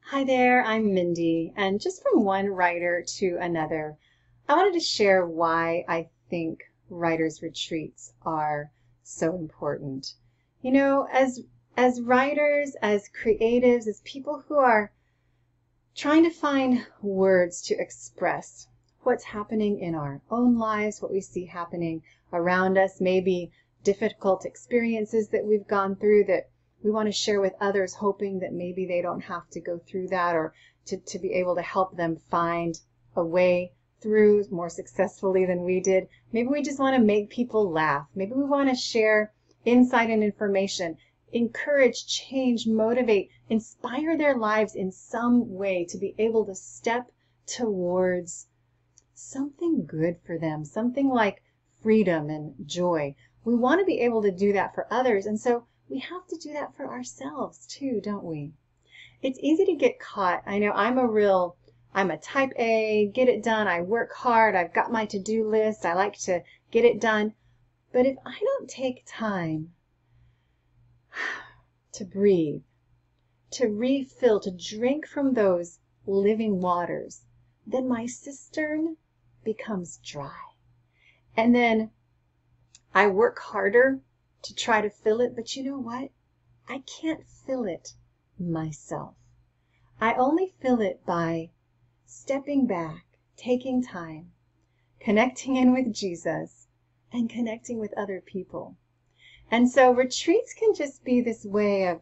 Hi there, I'm Mindy, and just from one writer to another, I wanted to share why I think writers' retreats are so important. As writers, as creatives, as people who are trying to find words to express what's happening in our own lives, what we see happening around us, maybe difficult experiences that we've gone through that we want to share with others, hoping that maybe they don't have to go through that, or to be able to help them find a way through more successfully than we did. Maybe we just want to make people laugh. Maybe we want to share insight and information, encourage, change, motivate, inspire their lives in some way to be able to step towards something good for them, something like freedom and joy. We want to be able to do that for others, and so we have to do that for ourselves too, don't we? It's easy to get caught. I know I'm a type A, get it done. I work hard. I've got my to-do list. I like to get it done. But if I don't take time to breathe, to refill, to drink from those living waters, then my cistern becomes dry. And then I work harder to try to fill it, but you know what? I can't fill it myself. I only fill it by stepping back, taking time, connecting in with Jesus, and connecting with other people. And so retreats can just be this way of,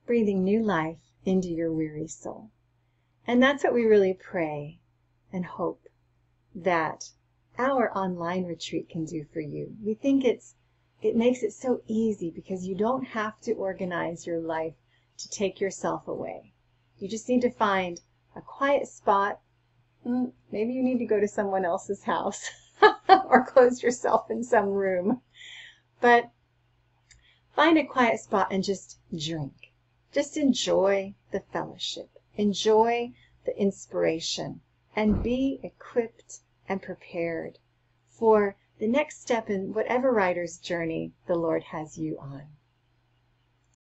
breathing new life into your weary soul. And that's what we really pray and hope that our online retreat can do for you. We think it makes it so easy because you don't have to organize your life to take yourself away. You just need to find a quiet spot. Maybe you need to go to someone else's house or close yourself in some room. But find a quiet spot and just drink. Just enjoy the fellowship. Enjoy the inspiration and be equipped and prepared for the next step in whatever writer's journey the Lord has you on.